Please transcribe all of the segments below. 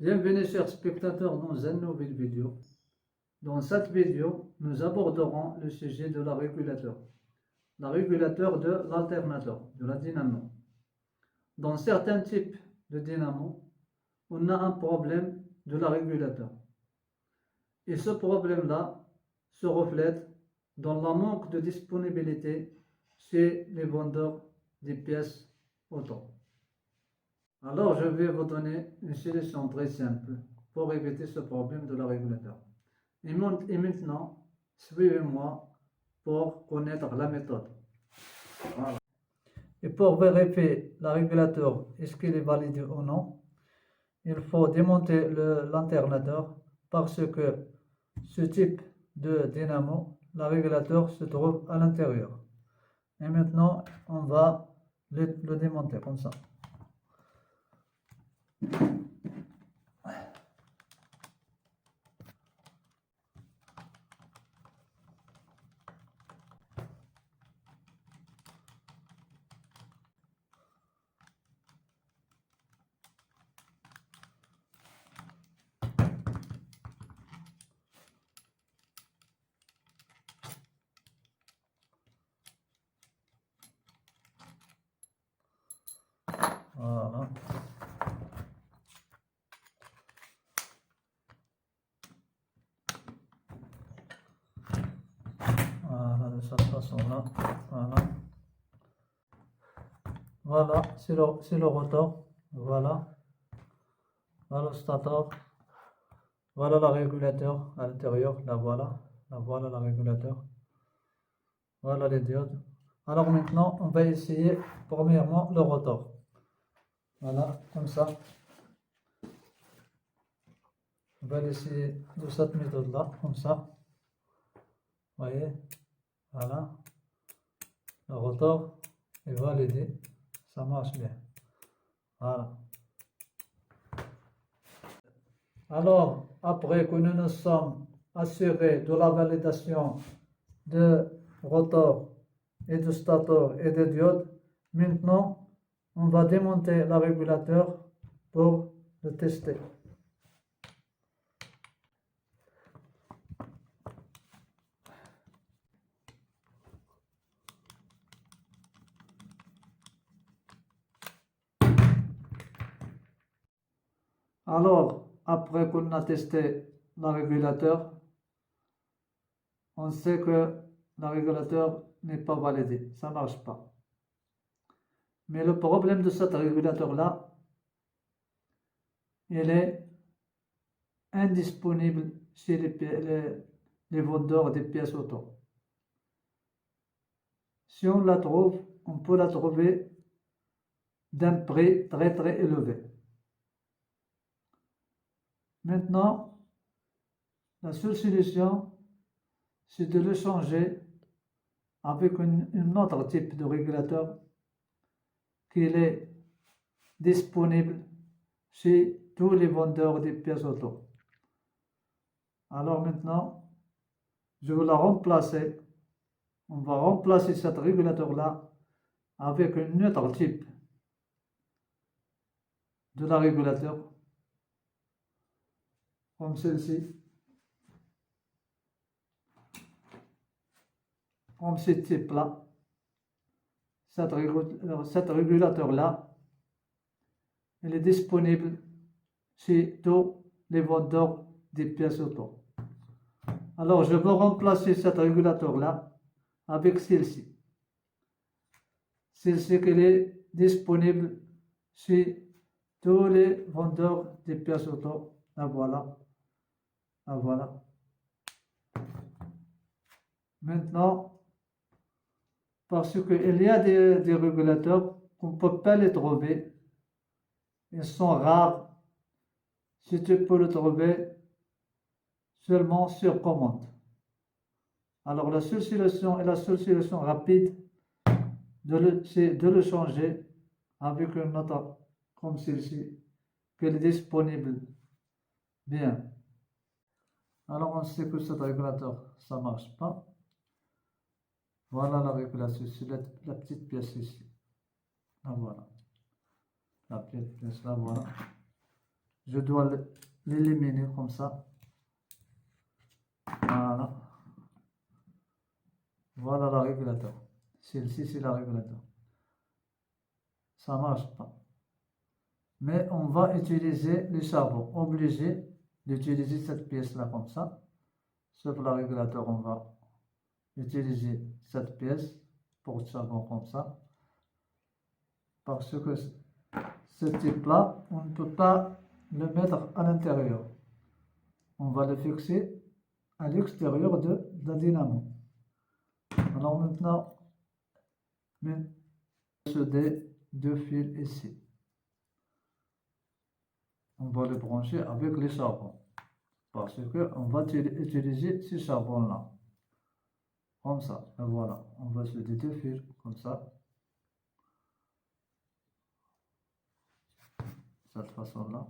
Bienvenue chers spectateurs dans une nouvelle vidéo. Dans cette vidéo, nous aborderons le sujet de la régulateur de l'alternateur, de la dynamo. Dans certains types de dynamo, on a un problème de la régulateur. Et ce problème-là se reflète dans le manque de disponibilité chez les vendeurs des pièces auto. Alors, je vais vous donner une solution très simple pour éviter ce problème de la régulateur. Et maintenant, suivez-moi pour connaître la méthode. Voilà. Et pour vérifier la régulateur, est-ce qu'il est validé ou non, il faut démonter l'alternateur parce que ce type de dynamo, la régulateur se trouve à l'intérieur. Et maintenant, on va le démonter comme ça. Voilà. Voilà, de cette façon-là. Voilà. Voilà, c'est le rotor. Voilà. Voilà le stator. Voilà le régulateur à l'intérieur. La voilà. La voilà, le régulateur. Voilà les diodes. Alors maintenant, on va essayer premièrement le rotor. Voilà, comme ça. On va essayer de cette méthode-là, comme ça. Vous voyez, voilà. Le rotor est validé. Ça marche bien. Voilà. Alors, après que nous nous sommes assurés de la validation de rotor et de stator et de diode, maintenant, on va démonter le régulateur pour le tester. Alors, après qu'on a testé le régulateur, on sait que le régulateur n'est pas validé, ça ne marche pas. Mais le problème de cet régulateur-là, il est indisponible chez les vendeurs des pièces auto. Si on la trouve, on peut la trouver d'un prix très très élevé. Maintenant, la seule solution, c'est de le changer avec un autre type de régulateur qui est disponible chez tous les vendeurs des pièces auto. Alors maintenant, je vais la remplacer. On va remplacer cet régulateur-là avec un autre type de la régulateur, comme celle-ci, comme ce type-là. Cet régulateur-là, il est disponible chez tous les vendeurs des pièces auto. Alors, je vais remplacer cet régulateur-là avec celle-ci. Celle-ci qui est disponible chez tous les vendeurs des pièces auto. La voilà. La voilà. Maintenant, parce qu'il y a des régulateurs qu'on ne peut pas les trouver. Ils sont rares. Si tu peux le trouver seulement sur commande. Alors la seule solution et la seule solution rapide c'est de le changer avec une autre comme celle-ci, qui est disponible bien. Alors on sait que cet régulateur, ça ne marche pas. Voilà la régulation, c'est la petite pièce ici. La voilà. La petite pièce, la voilà. je dois l'éliminer comme ça. Voilà. Voilà la régulateur. Celle-ci, c'est la régulateur. Ça marche pas. Mais on va utiliser le charbon. Obligé d'utiliser cette pièce-là comme ça. Sur le régulateur, on va utiliser cette pièce pour le charbon comme ça. Parce que ce type-là, on ne peut pas le mettre à l'intérieur. On va le fixer à l'extérieur de la dynamo. Alors maintenant, ce deux fils ici. On va le brancher avec les charbons. Parce qu'on va utiliser ces charbons-là. Comme ça. Et voilà. On va souder deux fils comme ça. De cette façon-là.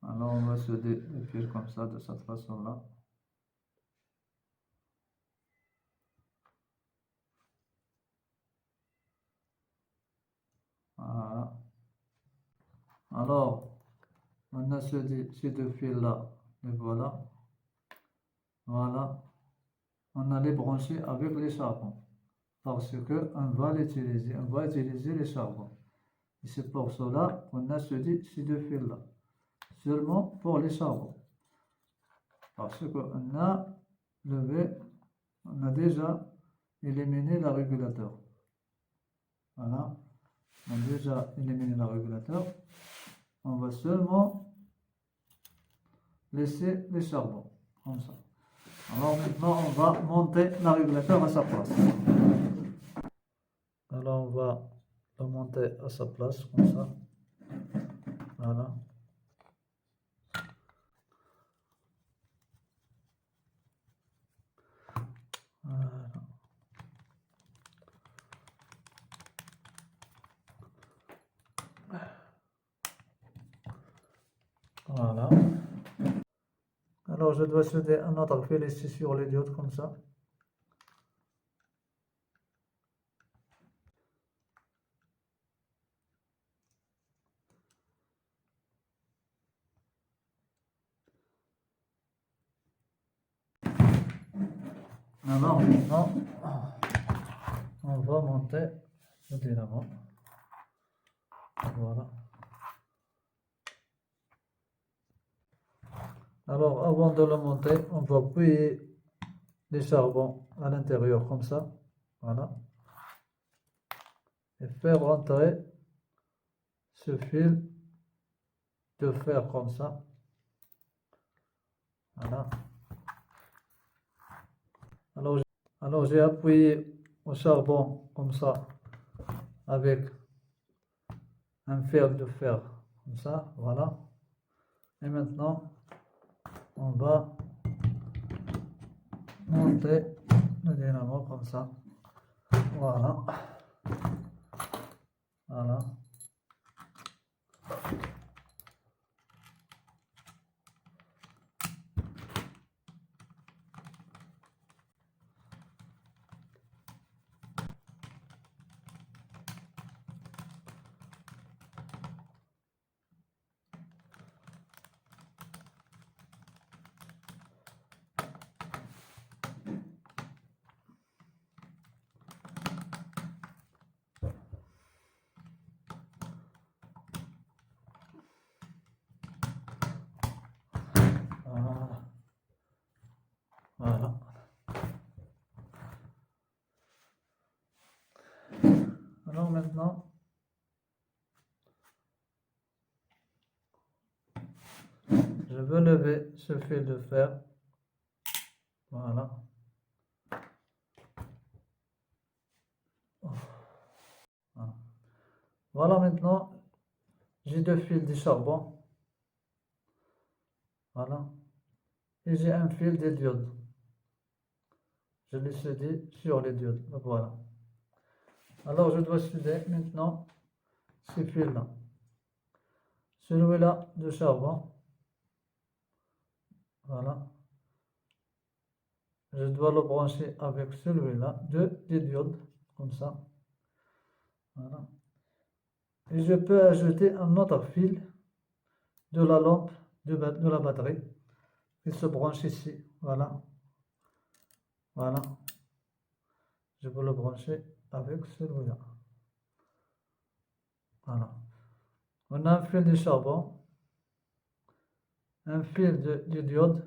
Alors on va souder les fils comme ça, de cette façon-là. Voilà. Alors, on a ces deux fils-là. Et voilà. Voilà. On a les brancher avec les charbons. Parce qu'on va l'utiliser. On va utiliser les charbons. Et c'est pour cela qu'on a soudé ces deux fils-là. Seulement pour les charbons. Parce qu'on a levé, on a déjà éliminé le régulateur. Voilà. On a déjà éliminé le régulateur. On va seulement laisser les charbons. Comme ça. Alors maintenant, on va monter le régulateur à sa place. Alors on va le monter à sa place, comme ça. Voilà. Voilà. Voilà. Alors je dois souder un autre fil ici sur les diodes comme ça. Alors maintenant, on va monter le dynamo. Voilà. Alors avant de le monter, on va appuyer les charbons à l'intérieur comme ça. Voilà. Et faire rentrer ce fil de fer comme ça. Voilà. Alors j'ai appuyé au charbon comme ça avec un fil de fer comme ça. Voilà. Et maintenant, on va monter le dynamo comme ça. Voilà. Voilà. Voilà. Alors maintenant, je veux lever ce fil de fer. Voilà. Voilà maintenant, j'ai deux fils de charbon. Voilà. Et j'ai un fil de diode. Je l'ai soudé sur les diodes. Voilà. Alors je dois souder maintenant ces fils-là. Celui-là de charbon. Voilà. Je dois le brancher avec celui-là des diodes. Comme ça. Voilà. Et je peux ajouter un autre fil de la lampe de la batterie. Il se branche ici. Voilà. Voilà. Je peux le brancher avec celui-là. Voilà. On a un fil de charbon, un fil de diode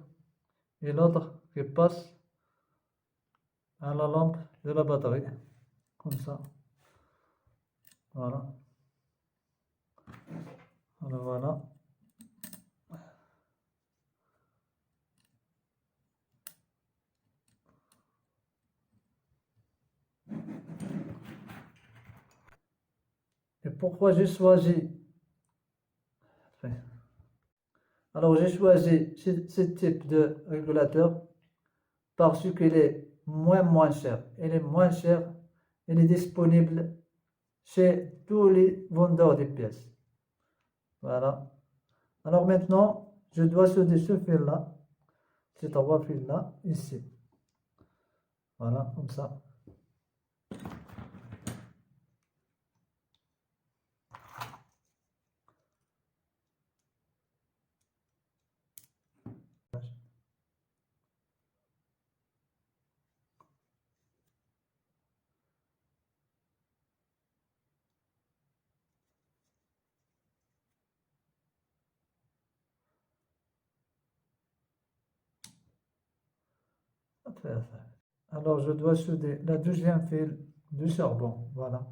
et l'autre qui passe à la lampe de la batterie. Comme ça. Voilà. Alors voilà. Et pourquoi j'ai choisi Alors j'ai choisi ce type de régulateur parce qu'il est moins cher. Il est moins cher. Il est disponible chez tous les vendeurs de pièces. Voilà. Alors maintenant, je dois souder ce fil-là, ces trois fils-là, ici. Voilà, comme ça. Alors je dois souder la deuxième fil du charbon. Voilà.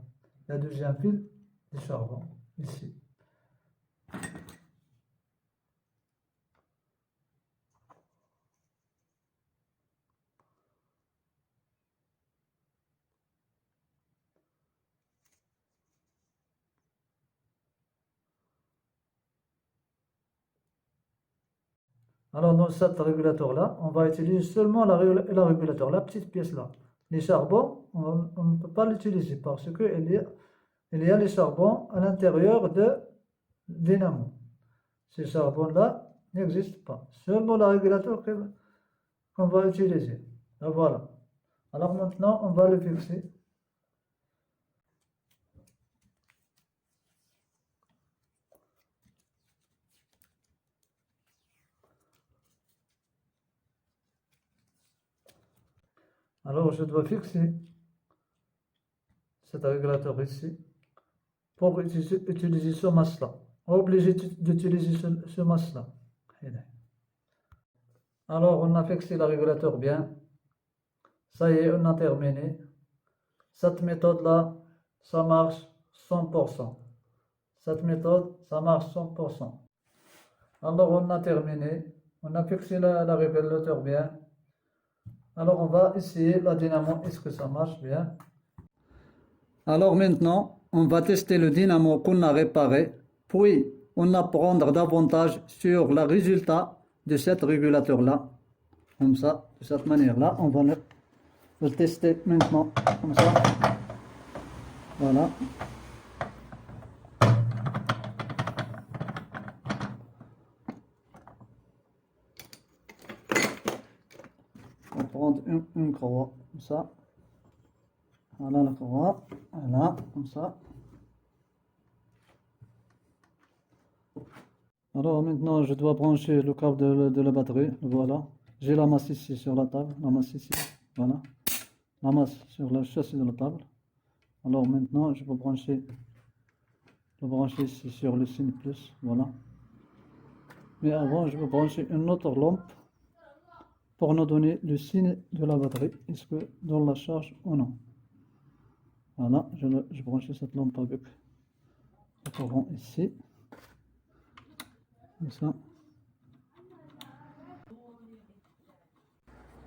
La deuxième fil du charbon, ici. Alors dans cet régulateur-là, on va utiliser seulement la régulateur, la petite pièce-là. Les charbons, on ne peut pas l'utiliser parce qu'il y a les charbons à l'intérieur de dynamo. Ces charbons-là n'existent pas. Seulement le régulateur qu'on va utiliser. Et voilà. Alors maintenant, on va le fixer. Alors je dois fixer cet régulateur ici pour utiliser ce masse-là. Obligé d'utiliser ce masse-là. Alors on a fixé le régulateur bien. Ça y est, on a terminé. Cette méthode-là, ça marche 100%. Cette méthode, ça marche 100%. Alors on a terminé. On a fixé le régulateur bien. Alors on va essayer la dynamo. Est-ce que ça marche bien? Alors maintenant, on va tester le dynamo qu'on a réparé. Puis on va prendre davantage sur le résultat de cet régulateur-là. Comme ça, de cette manière-là, on va le tester maintenant. Comme ça. Voilà. On va prendre une croix, comme ça. Voilà la croix. Voilà, comme ça. Alors maintenant, je dois brancher le câble de la batterie. Voilà. J'ai la masse ici sur la table. La masse ici. Voilà. La masse sur le châssis de la table. Alors maintenant, je vais le brancher ici sur le signe plus. Voilà. Mais avant, je vais brancher une autre lampe pour nous donner le signe de la batterie. Est-ce que dans la charge ou non? Voilà. Je branche cette lampe avec le courant ici. Comme ça.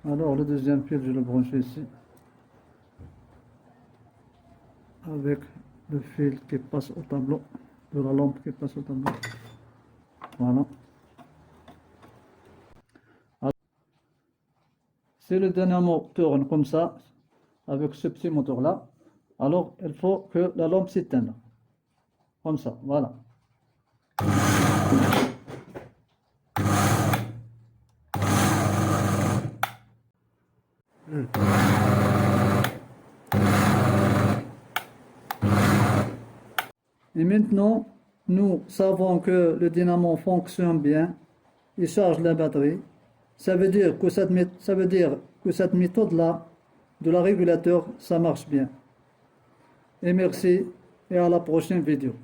Alors le deuxième fil, je le branche ici avec le fil qui passe au tableau, de la lampe qui passe au tableau. Voilà. Alors, si le dynamo tourne comme ça, avec ce petit moteur là, alors il faut que la lampe s'éteigne. Comme ça, voilà. Et maintenant, nous savons que le dynamo fonctionne bien, il charge la batterie. Ça veut dire que cette méthode-là de la régulateur, ça marche bien. Et merci et à la prochaine vidéo.